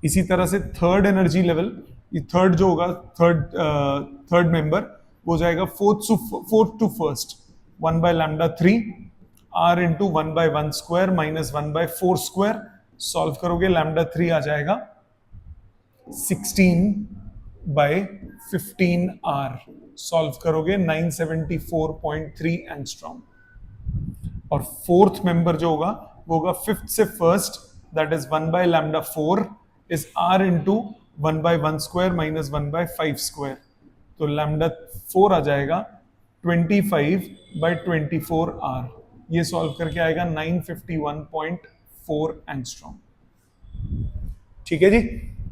इसी तरह से थर्ड एनर्जी लेवल, ये थर्ड जो होगा, थर्ड मेंबर वो जाएगा fourth to first, 1/λ3 r into 1/1² minus 1/4 square. Solve करोगे λ3 आ जाएगा 16/15r। सॉल्व करोगे 974.3 एंगस्ट्रॉम। और फोर्थ मेंबर जो होगा वो होगा फिफ्थ से first, that is 1/λ4 is r into 1/1² minus 1/5 square. तो λ4 आ जाएगा 25/24r। ये सॉल्व करके आएगा 951.4 एंगस्ट्रॉम। ठीक है जी,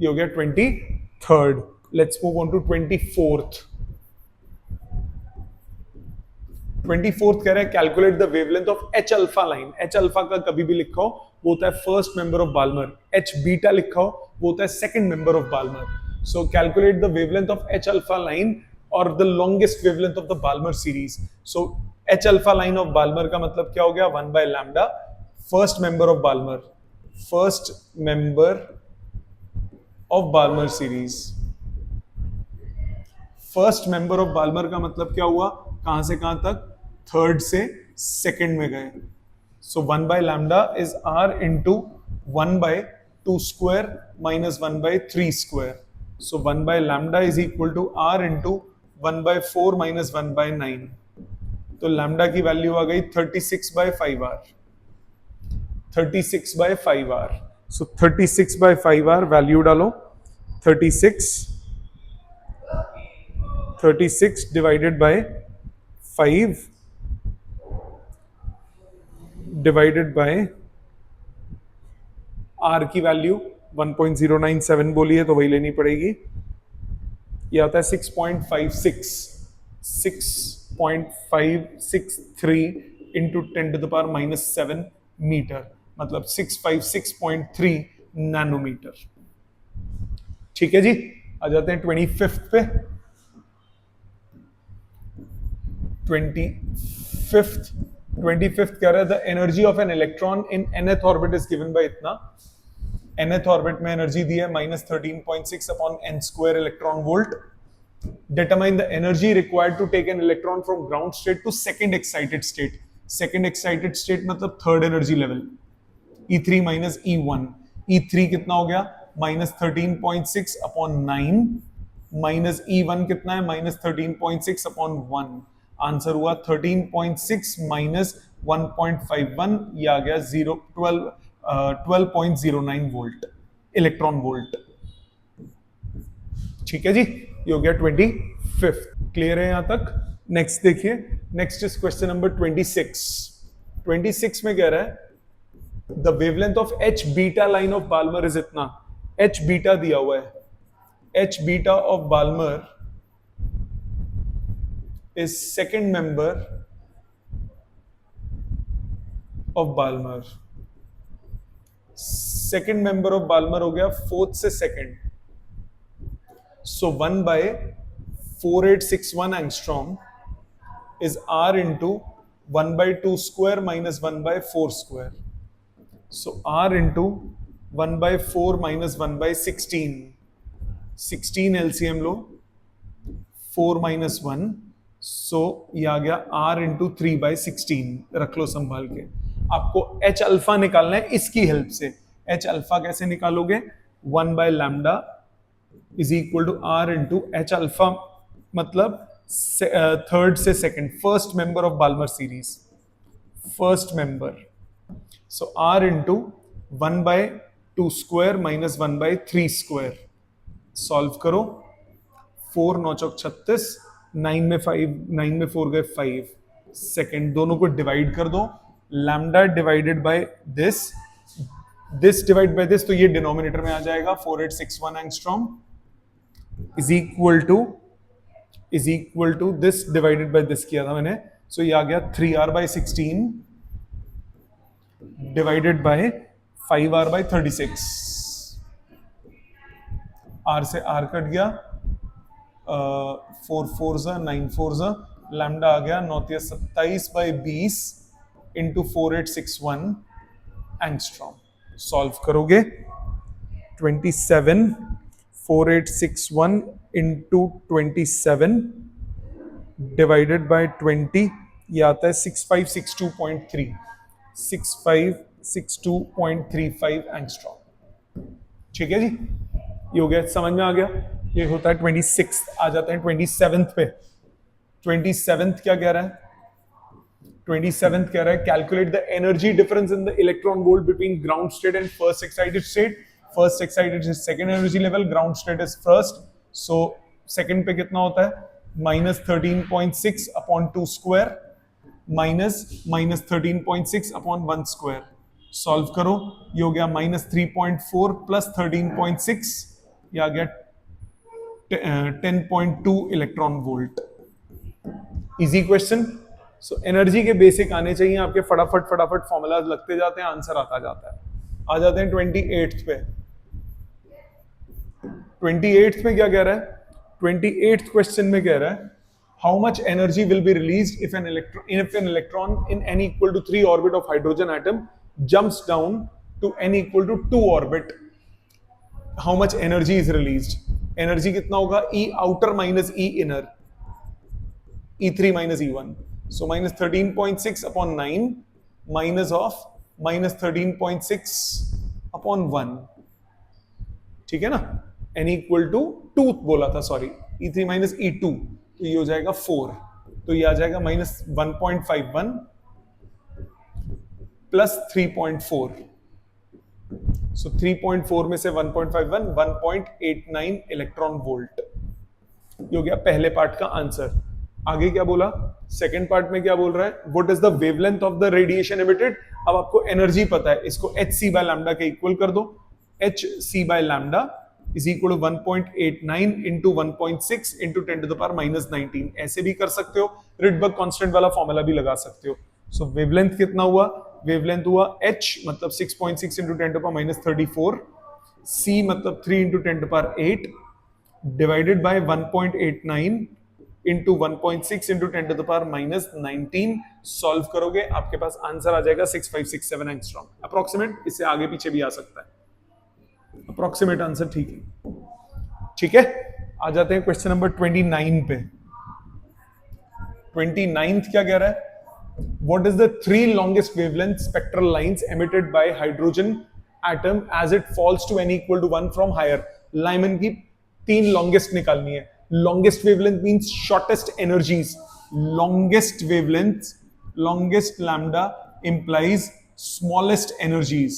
ये हो गया 23rd। Let's move on to 24th। 24th कह रहा है calculate the wavelength of H alpha line. H alpha का कभी भी लिखा हो वो होता है first member of Balmer, H beta लिखा हो वो होता है second member of Balmer. So calculate the wavelength of H alpha line और the longest wavelength of the Balmer series. So H alpha line of Balmer का मतलब क्या हो गया, 1/λ first member of Balmer, first member of Balmer series. First member of Balmer का मतलब क्या हुआ, कहां से कहां तक, थर्ड से सेकंड में गए। So 1/λ is r into 1/2 square minus 1/3 square. So 1/λ is equal to r into 1/4 minus 1/9। तो लैम्डा की वैल्यू आ गई 36/5r। 36/5r। सो 36/5r वैल्यू डालो, 36 divided by 5 divided by r की वैल्यू 1.097 बोली है तो वही लेनी पड़ेगी। ये आता है 6.56, 6.563 इंटू 10⁻⁻7 मीटर, मतलब 656.3 नैनोमीटर। ठीक है जी, आ जाते हैं 25th पे। 25th कह रहा है the energy of an electron in nth orbit is given by इतना। nth ऑर्बिट में एनर्जी दी है -13.6 upon n square electron volt. Determine the energy required to take an electron from ground state to second excited state. Second excited state मतलब third energy level, E3 minus E1। E3 कितना हो गया, -13.6 upon 9 minus E1 कितना है, -13.6 upon 1। Answer हुआ 13.6 minus 1.51, ये आ गया 12.09 वोल्ट, इलेक्ट्रॉन वोल्ट। ठीक है जी, ये हो गया 25th। क्लियर है यहां तक। नेक्स्ट देखिए, नेक्स्ट इज क्वेश्चन नंबर 26। 26 में कह रहा है the wavelength of H beta line of Balmer is इतना। एच बीटा दिया हुआ है, H beta of Balmer is second member of Balmer। second member of Balmer हो गया फोर्थ से second. so 1/4861 angstrom is r into 1/2 square minus 1/4 square। so r into 1/4 minus 1/16। 16 LCM low, 4 minus 1, सो ये आ गया r into 3/16। रख लो संभाल के। आपको एच अल्फा निकालना है इसकी हेल्प से। एच अल्फा कैसे निकालोगे, 1/λ is equal to r into H alpha मतलब थर्ड से second, first member of Balmer series, first member. So r into 1/2 square minus 1/3 square. Solve करो, 4 9 चौक 36, 9 में 4 गए 5 सेकेंड, दोनों को डिवाइड कर दो lambda divided by this, this divide by this, तो ये डिनोमिनेटर में आ जाएगा 4861 angstrom is equal to this divided by this किया था मैंने, सो ये आ गया 3r/16 divided by 5r/36, r से r कट गया, 4 4 9 4 लैम्डा आ गया 9×27 इंटू 4861 एंगस्ट्रॉम। सॉल्व करोगे 27 4861 इंटू 27 डिवाइडेड बाय 20, ये आता है 6562.3 6562.35 एंगस्ट्रॉम। ठीक है जी, ये हो गया, समझ में आ गया। ये होता है 26, आ जाते हैं 27 पे। 27 क्या कह रहा है? 27 कह रहा है calculate the energy difference in the electron volt between ground state and first excited state. First excited is second energy level, ground state is first, so second पे कितना होता है? -13.6 upon 2 square minus 13.6 upon 1 square. Solve करो, ये हो गया -3.4 plus 13.6, ये आ गया 10.2 electron volt. Easy question. So energy के बेसिक आने चाहिए आपके, फटाफट फॉर्मूला लगते जाते हैं, आंसर आता जाता है। आ जाते हैं 28th पे। 28th में क्या कह रहा है? 28th क्वेश्चन में कह रहा है how much energy will be released if an electron in n equal to 3 orbit of hydrogen atom jumps down to n equal to 2 orbit. How much energy is released? Energy कितना होगा? E outer minus E inner, E3 minus E1. So minus 13.6 upon 9 minus of minus 13.6 upon 1. ठीक है ना? n equal to 2 बोला था, sorry, E3 minus E2, तो ये हो जाएगा 4, तो ये आ जाएगा -1.51 प्लस 3.4, सो 3.4 में से 1.51 1.89 इलेक्ट्रॉन वोल्ट। ये हो गया पहले पार्ट का आंसर। आगे क्या बोला? सेकंड पार्ट में क्या बोल रहा है? What is the wavelength of the radiation emitted. अब आपको एनर्जी पता है, इसको hc बाय लैम्डा के इक्वल कर दो। hc bye lambda is equal to 1.89 into 1.6 into 10⁻⁻19। ऐसे भी कर सकते हो, रिडबर्ग कांस्टेंट वाला फॉर्मूला भी लगा सकते हो। सो वेवलेंथ कितना हुआ? वेवलेंथ हुआ h मतलब 6.6 इंटू 10⁻34, c मतलब 3 into 10⁸ divided by 1.89 into 1.6 into 10⁻⁻19। Solve करोगे आपके पास आंसर आ जाएगा 6567 एंगस्ट्रॉम। अप्रोक्सीमेट, इससे आगे पीछे भी आ सकता है, अप्रोक्सीमेट आंसर ठीक है। ठीक है, आ जाते हैं क्वेश्चन नंबर 29 पे। 29th क्या कह रहा है? What is the 3 longest wavelength spectral lines emitted by hydrogen atom as it falls to n equal to 1 from higher? Lyman की 3 longest निकालनी है। Longest wavelength means shortest energies. Longest wavelength, longest lambda implies smallest energies.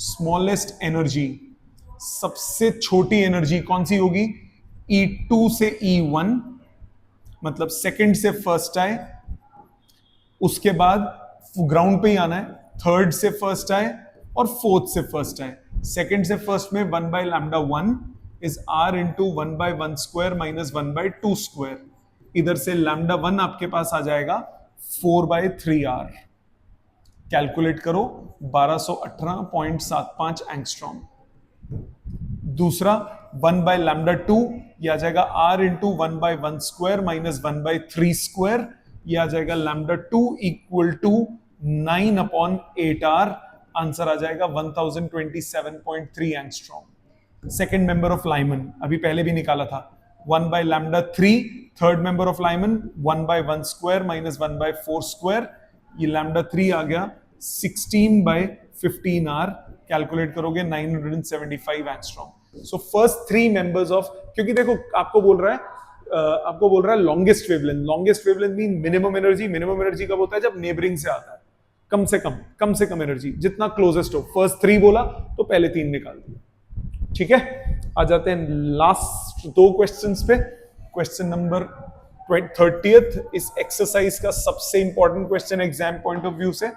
Smallest energy, सबसे छोटी energy कौन सी होगी? E2 से E1, मतलब second से फर्स्ट आए, उसके बाद ग्राउंड पे ही आना है, थर्ड से फर्स्ट आए और फोर्थ से फर्स्ट आए। सेकंड से फर्स्ट में 1/λ1 is r into 1/1 square minus 1/2 square. इधर से λ1 आपके पास आ जाएगा 4/3r। कैलकुलेट करो, 1218.75 एंगस्ट्रॉम। दूसरा 1/λ2, यह आ जाएगा r into 1/1 square minus 1/3 square, यह आ जाएगा λ2 इक्वल टू 9/8r। आंसर आ जाएगा 1027.3 angstrom. Second member of Lyman अभी पहले भी निकाला था, 1/λ3। Third member of Lyman 1/1 square minus 1/4 square, ये λ3 आ गया 16/15r। कैलकुलेट करोगे 975 angstrom. So first 3 members of, क्योंकि देखो आपको बोल रहा है longest wavelength. Longest wavelength mean minimum energy. Minimum energy कब होता है? जब नेबरिंग से आता है, कम से कम एनर्जी, जितना क्लोजेस्ट हो। फर्स्ट 3 बोला तो पहले 3 निकाल दिए। ठीक है, आ जाते हैं लास्ट 2 क्वेश्चंस पे। क्वेश्चन नंबर 30th इस एक्सरसाइज का सबसे important question exam point of view से।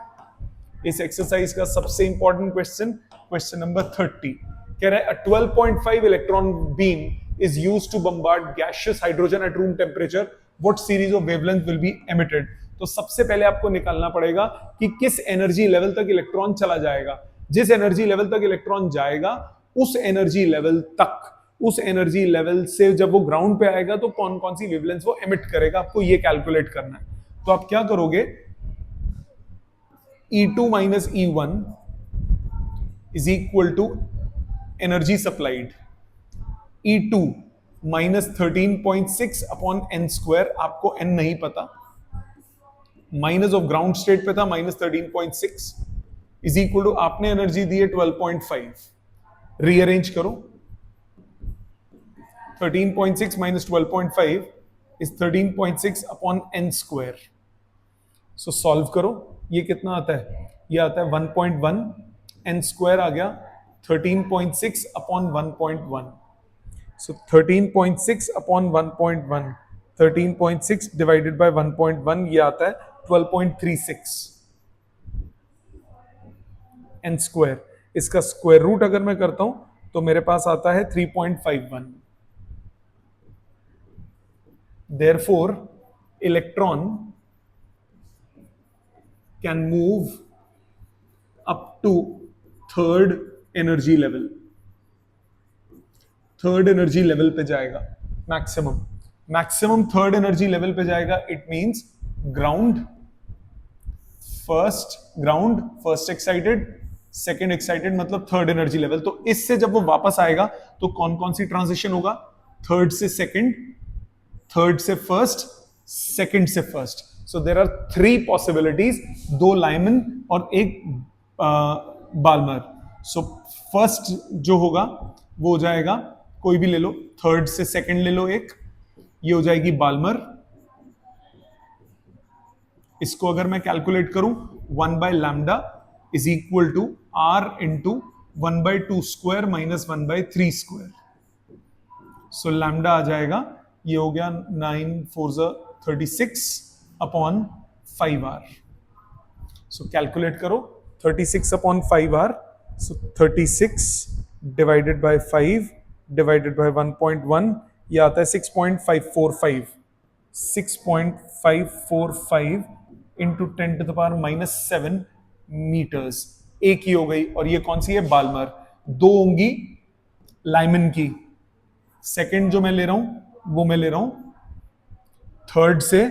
इस एक्सरसाइज का सबसे इंपॉर्टेंट क्वेश्चन, क्वेश्चन नंबर 30 कह रहा है 12.5 electron beam is used to bombard gaseous hydrogen at room temperature. What series of wavelength will be emitted? तो सबसे पहले आपको निकालना पड़ेगा कि किस एनर्जी लेवल तक इलेक्ट्रॉन चला जाएगा। जिस एनर्जी लेवल तक इलेक्ट्रॉन जाएगा उस एनर्जी लेवल तक, उस एनर्जी लेवल से जब वो ग्राउंड पे आएगा तो कौन कौन सी वेवलेंथ वो एमिट करेगा, आपको ये कैलकुलेट करना है। तो आप क्या करोगे, E2 minus E1 is equal to energy supplied E2 minus 13.6 upon n square, आपको n नहीं पता, माइनस ऑफ ग्राउंड स्टेट पे था माइनस 13.6 इज इक्वल टू आपने एनर्जी दी है 12.5, रीअरेंज करो 13.6 minus 12.5 is 13.6 upon n square. So solve करो, ये कितना आता है, ये आता है 1.1, n स्क्वायर आ गया 13.6 upon 1.1। So 13.6 upon 1.1, 13.6 divided by 1.1 ये आता है 12.36 n square। इसका स्क्वायर रूट अगर मैं करता हूं तो मेरे पास आता है 3.51। Therefore, electron can move up to third energy level, third energy level पे जाएगा, मैक्सिमम थर्ड एनर्जी लेवल पे जाएगा। It means ground first excited, second excited, मतलब थर्ड एनर्जी लेवल। तो इससे जब वो वापस आएगा तो कौन कौन सी ट्रांजिशन होगा, थर्ड से सेकंड, थर्ड से फर्स्ट, सेकंड से first. So there are 3 possibilities, 2 Lyman और एक बाल्मर। सो फर्स्ट जो होगा वो हो जाएगा, कोई भी ले लो, थर्ड से सेकंड ले लो एक, ये हो जाएगी बाल्मर। इसको अगर मैं कैलकुलेट करूं 1 by lambda is equal to are into 1 by 2 square minus 1 by 3 square. So lambda आ जाएगा, ये हो गया 9 4 36 अपॉन 5r। सो कैलकुलेट करो 36 upon 5r, so 36 divided by 5 divided by 1.1, ये आता है 6.545, 6.545 into 10 to the power minus 7 metres. एक ही हो गई, और ये कौन सी है, बाल्मर। 2 होंगी लाइमन की, सेकंड जो मैं ले रहा हूं वो मैं ले रहा हूं थर्ड से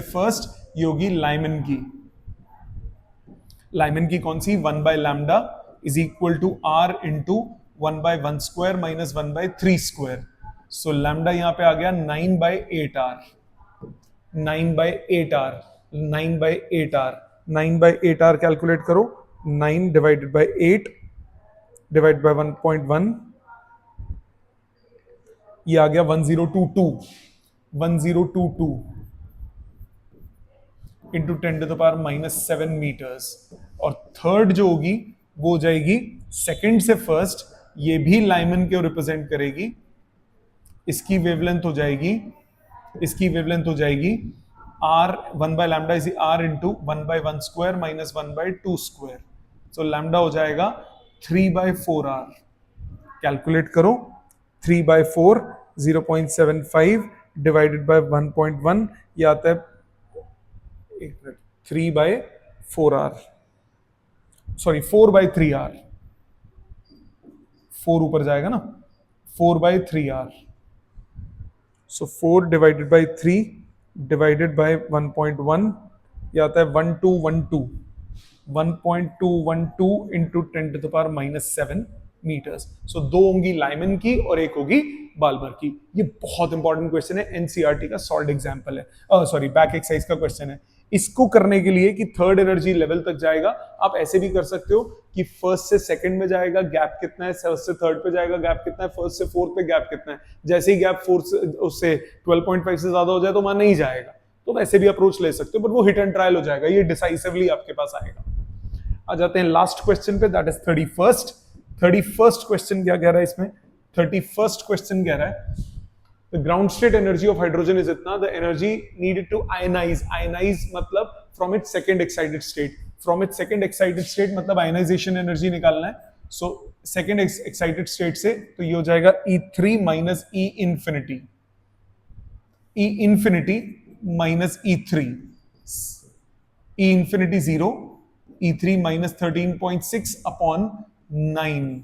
फर्स्ट, ये होगी लाइमन की। लाइमन की कौन सी, 1 by lambda is equal to are into 1 by 1 square minus 1 by 3 square. So lambda यहां पे आ गया 9 by 8r, 9 by 8r, 9 by 8r, 9 by 8r calculate करो, 9 डिवाइडेड बाय 8 डिवाइड बाय 1.1, ये आ गया 1022 into 10 to the power minus 7 metres. और third जो होगी वो हो जाएगी सेकंड से फर्स्ट, ये भी लाइमन को रिप्रेजेंट करेगी। इसकी वेवलेंथ हो जाएगी r 1 by lambda is r into 1 by 1 square minus 1 by 2 square. So lambda हो जाएगा 3 by 4r। कैलकुलेट करो, 3 by 4 0.75 डिवाइडेड बाय 1.1, ये आता है 3 by 4r, sorry 4 by 3r, 4 ऊपर जाएगा ना, 4 by 3r। So 4 divided by 3 divided by 1.1, ये आता है 1212 into 10 to the power minus 7 metres. So 2 होंगी लाइमन की और एक होगी बाल्मर की। ये बहुत इंपॉर्टेंट क्वेश्चन है, एनसीईआरटी का सॉल्व्ड एग्जांपल है, सॉरी बैक एक्सरसाइज का क्वेश्चन है। इसको करने के लिए कि थर्ड एनर्जी लेवल तक जाएगा, आप ऐसे भी कर सकते हो कि फर्स्ट से सेकंड में जाएगा, गैप कितना है, फर्स्ट से थर्ड पे जाएगा, गैप कितना है, फर्स्ट से फोर्थ पे गैप कितना है। जैसे ही गैप फोर्थ से उससे 12.5 से ज्यादा हो जाए तो वहां नहीं जाएगा, तो वैसे भी अप्रोच ले सकते हो, बट वो हिट एंड ट्रायल हो जाएगा, ये डिसाइसिवली आपके पास आएगा। आ जाते हैं लास्ट क्वेश्चन पे, दैट इज 31st क्वेश्चन। क्या कह रहा है इसमें, 31st क्वेश्चन कह रहा है the ground state energy of hydrogen is इतना, the energy needed to ionize मतलब from its second excited state. From its second excited state मतलब आयनाइजेशन एनर्जी निकालना है। सो सेकंड एक्साइटेड स्टेट से तो ये हो जाएगा E3 minus E infinity, E infinity minus E3, E infinity 0, E3 minus 13.6 upon 9,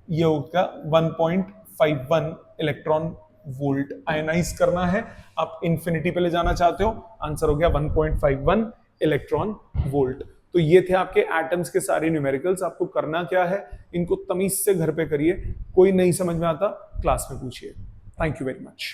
ये होगा 1.51 इलेक्ट्रॉन वोल्ट। आयनाइज करना है, आप इंफिनिटी पे ले जाना चाहते हो, आंसर हो गया 1.51 इलेक्ट्रॉन वोल्ट। तो ये थे आपके एटम्स के सारे न्यूमेरिकल्स। आपको करना क्या है, इनको तमीज से घर पे करिए, कोई नहीं समझ में आता क्लास में पूछिए। Thank you very much.